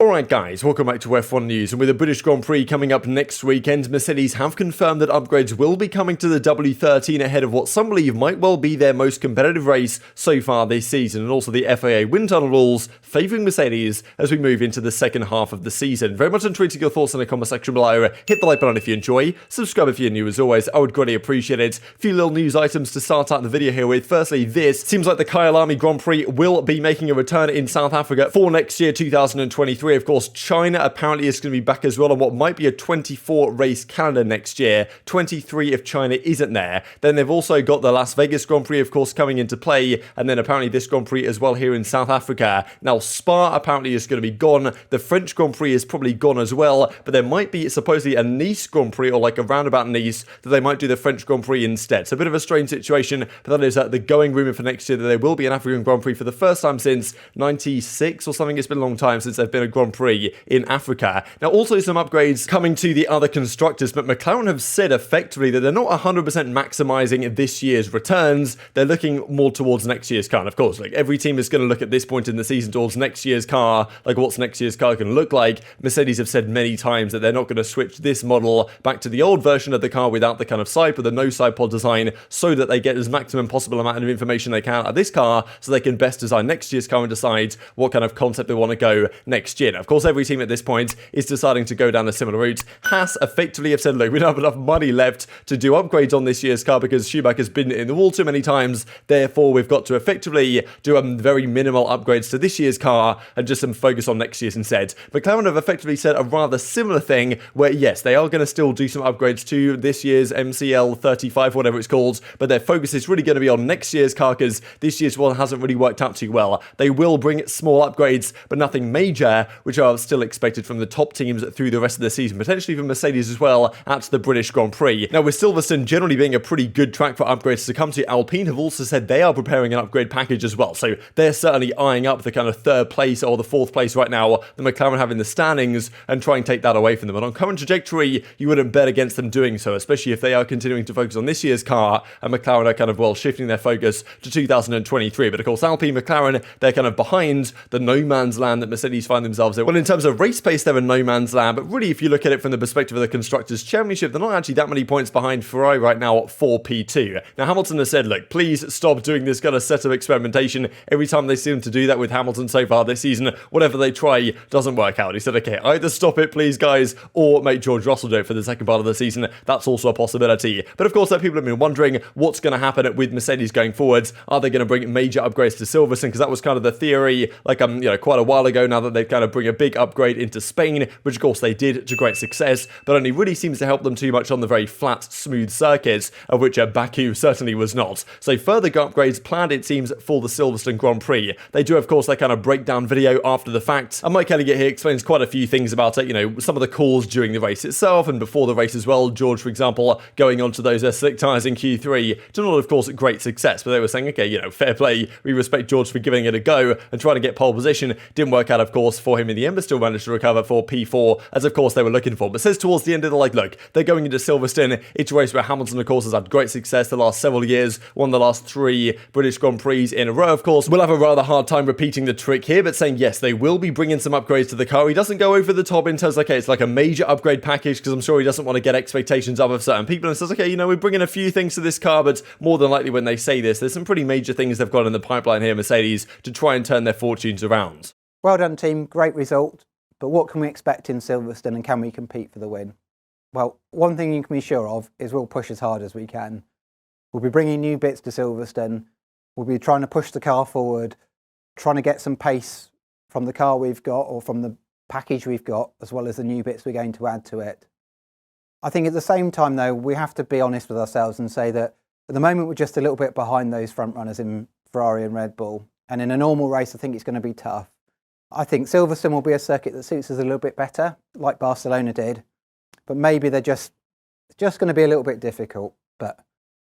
Alright guys, welcome back to F1 News, and with the British Grand Prix coming up next weekend, Mercedes have confirmed that upgrades will be coming to the W13 ahead of what some believe might well be their most competitive race so far this season, and also the FIA wind tunnel rules favouring Mercedes as we move into the second half of the season. Very much intriguing your thoughts in the comment section below. Hit the like button if you enjoy, subscribe if you're new as always, I would greatly appreciate it. A few little news items to start out the video here with. Firstly, this seems like the Kyalami Grand Prix will be making a return in South Africa for next year, 2023. Of course, China apparently is going to be back as well on what might be a 24 race calendar next year. 23 if China isn't there. Then they've also got the Las Vegas Grand Prix, of course, coming into play, and then apparently this Grand Prix as well here in South Africa. Now, Spa apparently is going to be gone. The French Grand Prix is probably gone as well, but there might be supposedly a Nice Grand Prix, or like a roundabout Nice, that they might do the French Grand Prix instead. So a bit of a strange situation, but that is the going rumour for next year, that there will be an African Grand Prix for the first time since 96 or something. It's been a long time since there's been a Grand Prix in Africa. Now, also some upgrades coming to the other constructors, but McLaren have said effectively that they're not 100% maximising this year's returns. They're looking more towards next year's car. And of course, like every team is going to look at this point in the season towards next year's car, like what's next year's car going to look like. Mercedes have said many times that they're not going to switch this model back to the old version of the car without the kind of side pod, the no side pod design, so that they get as maximum possible amount of information they can out of this car, so they can best design next year's car and decide what kind of concept they want to go next year. Now, of course, every team at this point is deciding to go down a similar route. Haas effectively have said, look, we don't have enough money left to do upgrades on this year's car because Schumacher's been in the wall too many times. Therefore, we've got to effectively do very minimal upgrades to this year's car and just some focus on next year's instead. McLaren have effectively said a rather similar thing where, yes, they are going to still do some upgrades to this year's MCL 35, whatever it's called, but their focus is really going to be on next year's car because this year's one hasn't really worked out too well. They will bring small upgrades, but nothing major, which are still expected from the top teams through the rest of the season, potentially from Mercedes as well at the British Grand Prix. Now, with Silverstone generally being a pretty good track for upgrades to come to, Alpine have also said they are preparing an upgrade package as well, so they're certainly eyeing up the kind of third place or the fourth place right now the McLaren have in the standings and try and take that away from them. And on current trajectory, you wouldn't bet against them doing so, especially if they are continuing to focus on this year's car and McLaren are kind of, well, shifting their focus to 2023. But of course, Alpine, McLaren, they're kind of behind the no man's land that Mercedes find themselves in. Well, in terms of race pace, they're in no man's land, but really, if you look at it from the perspective of the Constructors' Championship, they're not actually that many points behind Ferrari right now at 4 P2. Now, Hamilton has said, look, please stop doing this kind of set of experimentation. Every time they seem to do that with Hamilton so far this season, whatever they try doesn't work out. He said, okay, either stop it, please, guys, or make George Russell do it for the second part of the season. That's also a possibility. But of course, people have been wondering what's going to happen with Mercedes going forwards. Are they going to bring major upgrades to Silverstone? Because that was kind of the theory, like, quite a while ago now, that they'd kind of bring a big upgrade into Spain, which of course they did to great success, but only really seems to help them too much on the very flat, smooth circuits, of which Baku certainly was not. So further upgrades planned, it seems, for the Silverstone Grand Prix. They do, of course, their kind of breakdown video after the fact, and Mike Elliott here explains quite a few things about it, some of the calls during the race itself and before the race as well. George, for example, going onto those slick tyres in Q3 to not, of course, great success, but they were saying, okay, fair play, we respect George for giving it a go and trying to get pole position. Didn't work out, of course, for him in the end, but still managed to recover for P4, as of course they were looking for. But says towards the end of the, look, they're going into Silverstone. It's a race where Hamilton, of course, has had great success the last several years, won the last 3 British Grand Prix in a row, of course. We'll have a rather hard time repeating the trick here, but saying, yes, they will be bringing some upgrades to the car. He doesn't go over the top in terms of, okay, it's like a major upgrade package, because I'm sure he doesn't want to get expectations up of certain people, and says, okay, we're bringing a few things to this car, but more than likely when they say this, there's some pretty major things they've got in the pipeline here, Mercedes, to try and turn their fortunes around. Well done, team. Great result. But what can we expect in Silverstone, and can we compete for the win? Well, one thing you can be sure of is we'll push as hard as we can. We'll be bringing new bits to Silverstone. We'll be trying to push the car forward, trying to get some pace from the car we've got or from the package we've got, as well as the new bits we're going to add to it. I think at the same time, though, we have to be honest with ourselves and say that at the moment we're just a little bit behind those front runners in Ferrari and Red Bull. And in a normal race, I think it's going to be tough. I think Silverstone will be a circuit that suits us a little bit better, like Barcelona did. But maybe they're just going to be a little bit difficult. But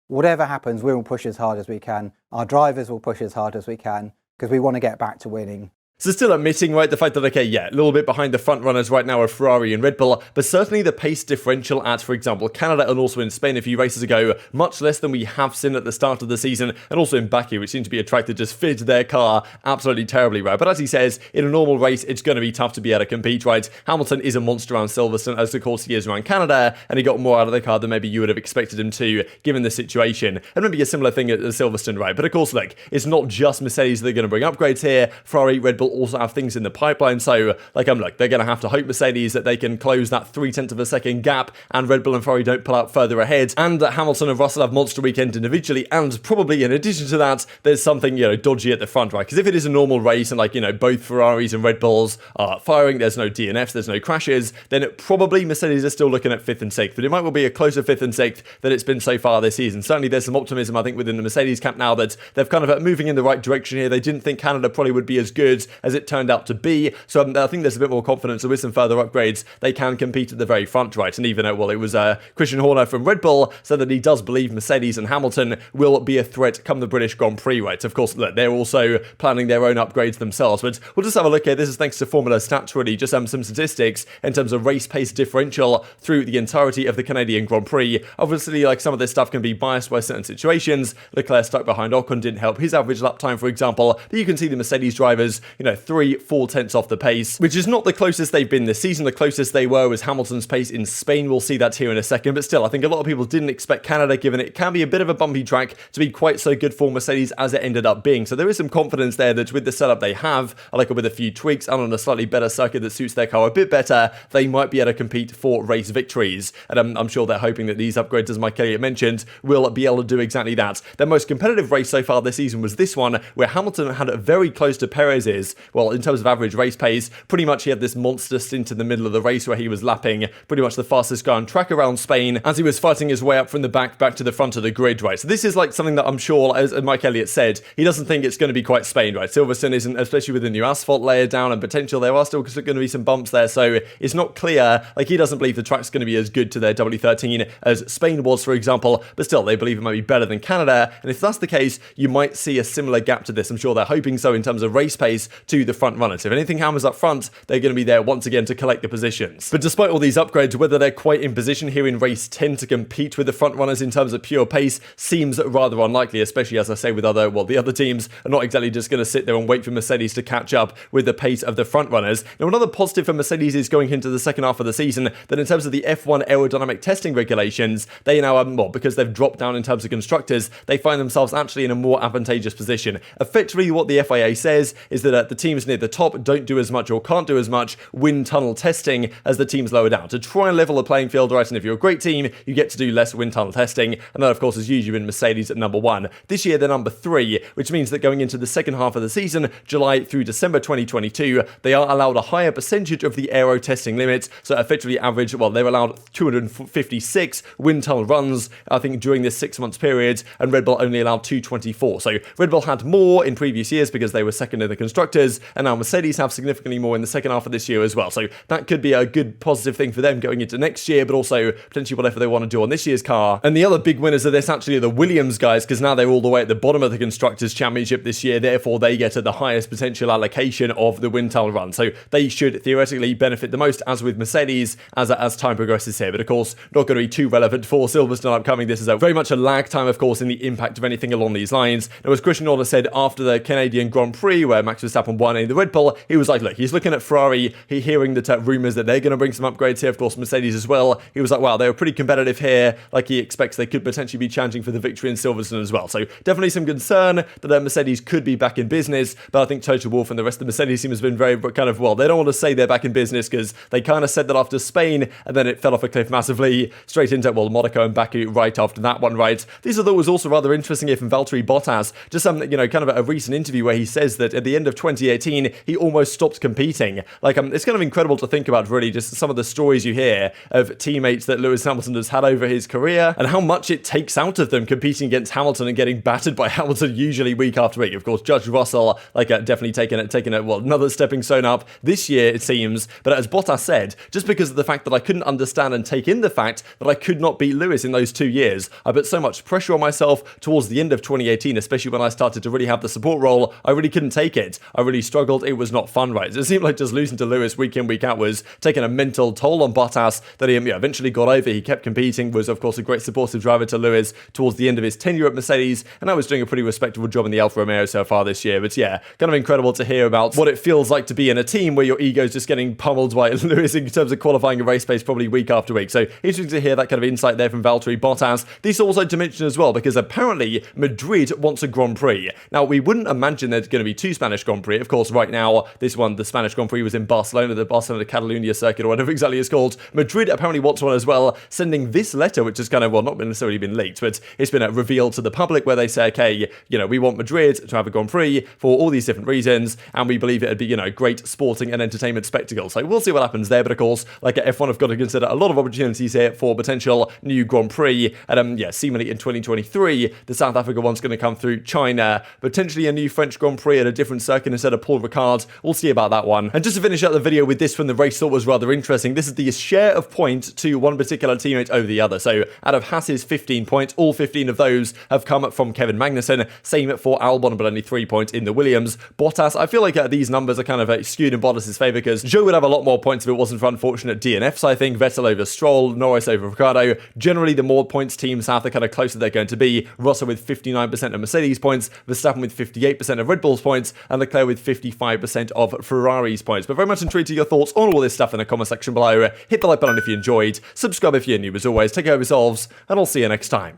whatever happens, we will push as hard as we can. Our drivers will push as hard as we can because we want to get back to winning. So still admitting, right, the fact that, okay, yeah, a little bit behind the front runners right now are Ferrari and Red Bull, but certainly the pace differential at, for example, Canada and also in Spain a few races ago, much less than we have seen at the start of the season, and also in Baku, which seemed to be a track that just fit their car absolutely terribly, right? But as he says, in a normal race, it's going to be tough to be able to compete, right? Hamilton is a monster around Silverstone, as of course he is around Canada, and he got more out of the car than maybe you would have expected him to, given the situation. And maybe a similar thing at Silverstone, right? But of course, like, it's not just Mercedes that are going to bring upgrades here. Ferrari, Red Bull also have things in the pipeline, so like look, they're going to have to hope Mercedes that they can close that 0.3 of a second gap and Red Bull and Ferrari don't pull out further ahead, and that Hamilton and Russell have monster weekend individually, and probably in addition to that there's something, dodgy at the front, right? Because if it is a normal race and both Ferraris and Red Bulls are firing, there's no DNFs, there's no crashes, then probably Mercedes are still looking at 5th and 6th, but it might well be a closer 5th and 6th than it's been so far this season. Certainly there's some optimism I think within the Mercedes camp now that they've kind of moving in the right direction here. They didn't think Canada probably would be as good as it turned out to be, so I think there's a bit more confidence that with some further upgrades they can compete at the very front, right? And even it was Christian Horner from Red Bull said that he does believe Mercedes and Hamilton will be a threat come the British Grand Prix, right? Of course, look, they're also planning their own upgrades themselves, but we'll just have a look here. This is thanks to Formula Stats, really, just some statistics in terms of race pace differential through the entirety of the Canadian Grand Prix. Obviously, some of this stuff can be biased by certain situations. Leclerc stuck behind Ocon didn't help his average lap time, for example, but you can see the Mercedes drivers, 3-4 tenths off the pace, which is not the closest they've been this season. The closest they were was Hamilton's pace in Spain. We'll see that here in a second, but still, I think a lot of people didn't expect Canada, given it can be a bit of a bumpy track, to be quite so good for Mercedes as it ended up being. So there is some confidence there that with the setup they have, with a few tweaks and on a slightly better circuit that suits their car a bit better, they might be able to compete for race victories. And I'm sure they're hoping that these upgrades, as Mike Elliott mentioned, will be able to do exactly that. Their most competitive race so far this season was this one, where Hamilton had it very close to Perez's, well, in terms of average race pace. Pretty much he had this monster stint in the middle of the race where he was lapping pretty much the fastest guy on track around Spain as he was fighting his way up from the back to the front of the grid, right? So this is something that I'm sure, as Mike Elliott said, he doesn't think it's going to be quite Spain, right? Silverstone isn't, especially with the new asphalt layer down and potential, there are still going to be some bumps there, so it's not clear. He doesn't believe the track's going to be as good to their W13 as Spain was, for example, but still, they believe it might be better than Canada, and if that's the case, you might see a similar gap to this. I'm sure they're hoping so in terms of race pace to the front runners. If anything hammers up front, they're going to be there once again to collect the positions. But despite all these upgrades, whether they're quite in position here in race 10 to compete with the front runners in terms of pure pace seems rather unlikely, especially as I say with the other teams are not exactly just going to sit there and wait for Mercedes to catch up with the pace of the front runners. Now, another positive for Mercedes is going into the second half of the season that in terms of the F1 aerodynamic testing regulations, they now are more, because they've dropped down in terms of constructors, they find themselves actually in a more advantageous position. Effectively, what the FIA says is that the teams near the top don't do as much or can't do as much wind tunnel testing as the teams lower down to try and level the playing field, right? And if you're a great team, you get to do less wind tunnel testing, and that of course is usually been Mercedes at number 1. This year they're number 3, which means that going into the second half of the season, July through December 2022, they are allowed a higher percentage of the aero testing limit, so effectively average, they're allowed 256 wind tunnel runs, I think, during this 6 months period, and Red Bull only allowed 224. So Red Bull had more in previous years because they were second in the constructors, and now Mercedes have significantly more in the second half of this year as well. So that could be a good positive thing for them going into next year, but also potentially whatever they want to do on this year's car. And the other big winners of this actually are the Williams guys, because now they're all the way at the bottom of the Constructors' Championship this year, therefore they get at the highest potential allocation of the wind tunnel run. So they should theoretically benefit the most, as with Mercedes, as time progresses here. But of course, not going to be too relevant for Silverstone upcoming. This is very much a lag time, of course, in the impact of anything along these lines. Now, as Christian Horner said after the Canadian Grand Prix, where Max Verstappen won in the Red Bull, he was like, look, he's looking at Ferrari, he's hearing the rumours that they're going to bring some upgrades here, of course, Mercedes as well. He was like, wow, they were pretty competitive here. He expects they could potentially be challenging for the victory in Silverstone as well. So definitely some concern that Mercedes could be back in business, but I think Toto Wolff and the rest of the Mercedes team has been very kind of, they don't want to say they're back in business because they kind of said that after Spain, and then it fell off a cliff massively straight into, Monaco and Baku right after that one, right? This I thought was also rather interesting here from Valtteri Bottas, just some, kind of a recent interview where he says that at the end of 2018, he almost stopped competing. It's kind of incredible to think about, really, just some of the stories you hear of teammates that Lewis Hamilton has had over his career and how much it takes out of them competing against Hamilton and getting battered by Hamilton usually week after week. Of course, Judge Russell, definitely taking another stepping stone up this year, it seems. But as Bottas said, just because of the fact that I couldn't understand and take in the fact that I could not beat Lewis in those 2 years, I put so much pressure on myself towards the end of 2018, especially when I started to really have the support role. I really couldn't take it. I really struggled. It was not fun, right? It seemed like just losing to Lewis week in, week out was taking a mental toll on Bottas that he eventually got over. He kept competing, was of course a great supportive driver to Lewis towards the end of his tenure at Mercedes, and I was doing a pretty respectable job in the Alfa Romeo so far this year. But yeah, kind of incredible to hear about what it feels like to be in a team where your ego's just getting pummeled by Lewis in terms of qualifying a race pace probably week after week. So interesting to hear that kind of insight there from Valtteri Bottas. This also to mention as well, because apparently Madrid wants a Grand Prix. Now, we wouldn't imagine there's going to be two Spanish Grand Prix. Of course, right now, this one, the Spanish Grand Prix was in Barcelona, the Barcelona Catalunya circuit, or whatever exactly it's called. Madrid apparently wants one as well, sending this letter, which has kind of, well, not necessarily been leaked, but it's been revealed to the public, where they say, okay, we want Madrid to have a Grand Prix for all these different reasons, and we believe it'd be, great sporting and entertainment spectacle. So we'll see what happens there, but of course, like at F1, have got to consider a lot of opportunities here for potential new Grand Prix, and seemingly in 2023, the South Africa one's going to come through China, potentially a new French Grand Prix at a different circuit instead of Paul Ricard. We'll see about that one. And just to finish up the video with this from the race, thought was rather interesting. This is the share of points to one particular teammate over the other. So out of Haas's 15 points, all 15 of those have come from Kevin Magnussen. Same for Albon, but only 3 points in the Williams. Bottas, I feel like these numbers are kind of skewed in Bottas' favour, because Joe would have a lot more points if it wasn't for unfortunate DNFs, I think. Vettel over Stroll, Norris over Riccardo. Generally, the more points teams have, the kind of closer they're going to be. Russell with 59% of Mercedes points, Verstappen with 58% of Red Bull's points, and Leclerc with 55% of Ferrari's points. But very much intrigued to your thoughts on all this stuff in the comment section below. Hit the like button if you enjoyed, subscribe if you're new as always, take care of yourselves, and I'll see you next time.